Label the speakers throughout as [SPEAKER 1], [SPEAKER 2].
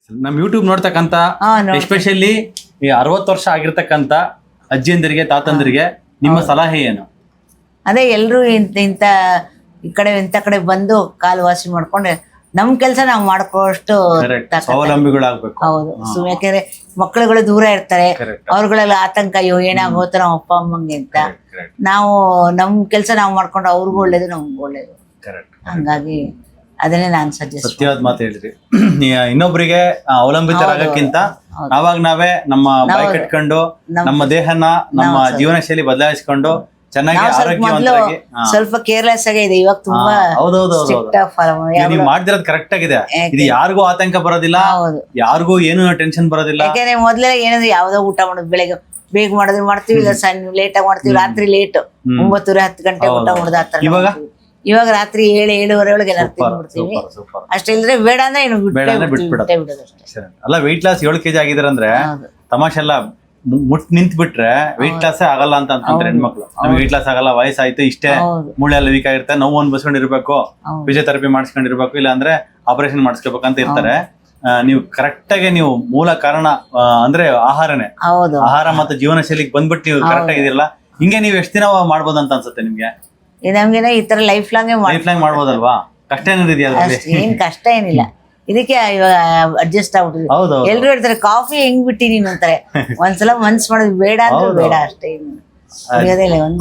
[SPEAKER 1] ನಮ್ YouTube ನೋಡ್ತಕ್ಕಂತ especially ಈ 60 ವರ್ಷ ಆಗಿರ್ತಕ್ಕಂತ ಅಜ್ಜಿಯಂದಿರಿಗೆ ತಾತಂದಿರಿಗೆ ನಿಮ್ಮ ಸಲಹೆ ಏನು?
[SPEAKER 2] ಅದೇ ಎಲ್ರು ಇಂತ ಈ ಕಡೆ ಇಂಥ ಕಡೆ ಬಂದು ಕಾಲು ವಾಸಿ ಮಾಡ್ಕೊಂಡು ನಮ್ ಕೆಲಸ ನಾವು ಮಾಡ್ಕೊಳ್ಳೋಷ್ಟು
[SPEAKER 1] ಸ್ವಾವಲಂಬಿಗಳಾಗ್ಬೇಕು.
[SPEAKER 2] ಹೌದು. ಯಾಕೆಂದ್ರೆ ಮಕ್ಕಳುಗಳು ದೂರ ಇರ್ತಾರೆ, ಅವ್ರಗಳೆಲ್ಲ ಆತಂಕ, ಅಯ್ಯೋ ಏನಾಗೋತ ನಮ್ಮ ಅಪ್ಪ ಅಮ್ಮಂಗೆ ಅಂತ. ನಾವು ನಮ್ ಕೆಲಸ ನಾವು ಮಾಡ್ಕೊಂಡು ಅವ್ರಿಗೂ ಒಳ್ಳೇದು ನಮ್ಗೂ ಒಳ್ಳೇದು. ಹಂಗಾಗಿ ಅದನ್ನೇ ನಾನು ಸಜೆಸ್ಟ್.
[SPEAKER 1] ಸತ್ಯವಾದ ಮಾತು ಹೇಳಿದ್ರಿ. ಇನ್ನೊಬ್ಬರಿಗೆ ಅವಲಂಬಿತರಾಗಕ್ಕಿಂತ ನಾವೇ ನಮ್ಮ ಬಾಯಿ ಕಟ್ಕೊಂಡು ನಮ್ಮ ದೇಹನ ನಮ್ಮ ಜೀವನ ಶೈಲಿ ಬದಲಾಯಿಸ್ಕೊಂಡು ಚೆನ್ನಾಗಿ ಆರೋಗ್ಯವಂತರಾಗಿ
[SPEAKER 2] ಸ್ವಲ್ಪ ಕೇರ್ಲೆಸ್ ಆಗಿದೆ ಇವಾಗ. ತುಂಬಾ
[SPEAKER 1] ನೀವು ಮಾಡ್ತಿರೋದು ಕರೆಕ್ಟ್ ಆಗಿದೆ. ಇದು ಯಾರಿಗೂ ಆತಂಕ ಬರೋದಿಲ್ಲ, ಯಾರಿಗೂ ಏನು ಟೆನ್ಷನ್ ಬರೋದಿಲ್ಲ.
[SPEAKER 2] ಯಾಕೆಂದ್ರೆ ಮೊದ್ಲೆಲ್ಲ ಏನಂದ್ರೆ ಯಾವ್ದೋ ಊಟ ಮಾಡೋದು, ಬೆಳಗ್ಗೆ ಬೇಗ ಮಾಡೋದು ಮಾಡ್ತೀವಿ, ಇಲ್ಲ ಸಣ್ಣ ಲೇಟ್ ಆಗಿ ಮಾಡ್ತೀವಿ, ರಾತ್ರಿ ಲೇಟ್ 9:10 ಗಂಟೆ ಊಟ ಮಾಡೋದು. ಆತರ ಇವಾಗ ರಾತ್ರಿ 7-7:30 ಒಳಗೆ ಎಲ್ಲ ತಿಂದ್ಬಿಡ್ತೀವಿ. ಅಷ್ಟೇ ಇಲ್ದ್ರೆ ಬೇಡ ಅಂದ್ರೆ ಏನು ಬಿಟ್ಬಿಡೋದು.
[SPEAKER 1] ಅಲ್ಲ, ವೆಯ್ಟ್ ಲಾಸ್ 7 kg ಆಗಿದ್ರಂದ್ರೆ ತಮಾಷೆ ಎಲ್ಲ ಮುಟ್ ನಿಂತ್ ಬಿಟ್ರೆ ವೆಯ್ಟ್ ಲಾಸ್ ಆಗಲ್ಲ ಅಂತ ಅನ್ಕೊಂತಾರೆ ಹೆಣ್ಮಕ್ಳು. ನಮ್ಗೆ ವೆಯ್ಟ್ ಲಾಸ್ ಆಗಲ್ಲ, ವಯಸ್ಸಾಯ್ತು, ಇಷ್ಟೇ ಮೂಳೆ ಎಲ್ಲ ವೀಕ್ ಆಗಿರುತ್ತೆ, ನೋವು ಅನ್ಬಸ್ಕೊಂಡಿರ್ಬೇಕು, ಫಿಸಿಯೋಥೆರಪಿ ಮಾಡಿಸ್ಕೊಂಡಿರ್ಬೇಕು, ಇಲ್ಲ ಅಂದ್ರೆ ಆಪರೇಷನ್ ಮಾಡಿಸ್ಕೋಬೇಕಂತ ಇರ್ತಾರೆ. ನೀವು ಕರೆಕ್ಟ್ ಆಗಿ ನೀವು ಮೂಲ ಕಾರಣ ಅಂದ್ರೆ ಆಹಾರನೇ. ಆಹಾರ ಮತ್ತು ಜೀವನ ಶೈಲಿಗೆ ಬಂದ್ಬಿಟ್ಟು ನೀವು ಕರೆಕ್ಟ್ ಆಗಿದಿರಲ್ಲ. ಹಿಂಗೆ ನೀವು ಎಷ್ಟು ದಿನ ಮಾಡ್ಬೋದು ಅಂತ ಅನ್ಸುತ್ತೆ ನಿಮ್ಗೆ?
[SPEAKER 2] ನಮ್ಗೆ ಈ ತರ ಲೈಫ್ ಲಾಂಗ್
[SPEAKER 1] ಮಾಡ್ಬೋದಲ್ವಾ? ಕಷ್ಟ ಏನಿದೆಯಾ?
[SPEAKER 2] ಏನ್ ಕಷ್ಟ ಏನಿಲ್ಲ. ಇದಕ್ಕೆ ಇವಾಗ ಅಡ್ಜಸ್ಟ್ ಆಗ್ಬಿಟ್ಟಿದೆ. ಎಲ್ರು ಹೇಳ್ತಾರೆ ಕಾಫಿ ಹೆಂಗ್ ಬಿಟ್ಟಿ ನೀನು ಅಂತಾರೆ. ಒಂದ್ಸಲ ಮನ್ಸ್ ಮಾಡೋದು ಬೇಡ ಅಂದ್ರೆ ಬೇಡ ಅಷ್ಟೇ.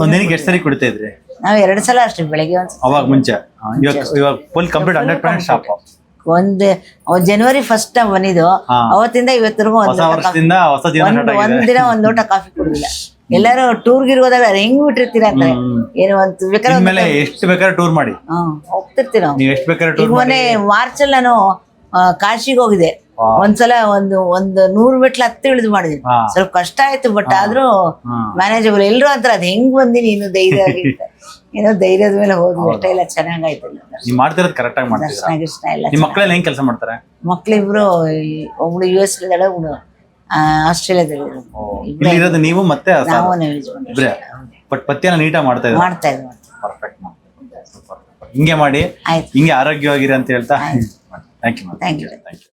[SPEAKER 1] ಒಂದಿನಕ್ಕೆ ಎಷ್ಟು ಸರಿ ಕುಡಿತಾ ಇದ್ರಿ?
[SPEAKER 2] ನಾವ್ 2 ಸಲ ಅಷ್ಟೇ, ಬೆಳಗ್ಗೆ ಒಂದ್ಸಲ,
[SPEAKER 1] ಅವಾಗ ಮುಂಚೆ. ಇವಾಗ ಫುಲ್ ಕಂಪ್ಲೀಟ್ 100% ಸ್ಟಾಪ್.
[SPEAKER 2] ಜನವರಿ 1 ಬಂದಿದ್ದು, ಅವತ್ತಿಂದ ಇವತ್ತರೆಗೂ ಒಂದಿನ ಒಂದ್ ಲೋಟ ಕಾಫಿ ಕುಡಿದಿಲ್ಲ. ಎಲ್ಲಾರು ಟೂರ್ಗೆ ಹೋದಾಗ ಅದ್ ಹೆಂಗ್ ಬಿಟ್ಟಿರ್ತೀರಾ ಅಂತಾರೆ. ಏನು
[SPEAKER 1] ಎಷ್ಟು ಬೇಕಾದ್ರೆ ಟೂರ್ ಮಾಡಿ
[SPEAKER 2] ಹೋಗ್ತಿರ್ತೀವಿ ನಾವು. ಈಗ ಮೊನ್ನೆ ಮಾರ್ಚ್ ಅಲ್ಲಿ ನಾನು ಕಾಶಿಗೆ ಹೋಗಿದೆ. ಒಂದ್ಸಲ ಒಂದು 100 ಮೆಟ್ಲು ಹತ್ತಿ ಇಳಿದು ಮಾಡಿದ್ವಿ. ಸ್ವಲ್ಪ ಕಷ್ಟ ಆಯ್ತು, ಬಟ್ ಆದ್ರೂ ಮ್ಯಾನೇಜಬಲ್. ಎಲ್ರು ಅಂತಾರೆ ಅದ್ ಹೆಂಗ್ ಬಂದಿನಿ, ಇನ್ನು ಧೈರ್ಯ ಆಗಿತ್ತ, ಏನೋ ಧೈರ್ಯದ ಮೇಲೆ ಹೋದ್ವಿ. ಅಷ್ಟೇ ಇಲ್ಲ, ಚೆನ್ನಾಗಾಯ್ತು.
[SPEAKER 1] ನೀವು ಮಾಡ್ತಿರೋದು ಕರೆಕ್ಟ್ ಆಗಿ ಮಾಡ್ತೀರಾ?
[SPEAKER 2] ದರ್ಶನ ಗಿರ್ಶನ ಎಲ್ಲ.
[SPEAKER 1] ನಿಮ್ಮ ಮಕ್ಕಳೆಲ್ಲ ಹೆಂಗ್ ಕೆಲಸ ಮಾಡ್ತಾರೆ?
[SPEAKER 2] ಮಕ್ಳಿಬ್ರು, ಒಬ್ಳು US ಇದ್ದಾಳೆ, ಒಬ್ಳು ಆಸ್ಟ್ರೇಲಿಯಾದಲ್ಲಿ.
[SPEAKER 1] ಇಲ್ಲಿರೋದು ನೀವು ಮತ್ತೆ ಬಟ್ ಪಥ್ಯನ ನೀಟಾಗಿ ಮಾಡ್ತಾ
[SPEAKER 2] ಇದ್ದೀವಿ.
[SPEAKER 1] ಪರ್ಫೆಕ್ಟ್. ಹಿಂಗೆ ಮಾಡಿ, ಹಿಂಗೆ ಆರೋಗ್ಯವಾಗಿರಿ ಅಂತ ಹೇಳ್ತಾ ಥ್ಯಾಂಕ್ ಯು.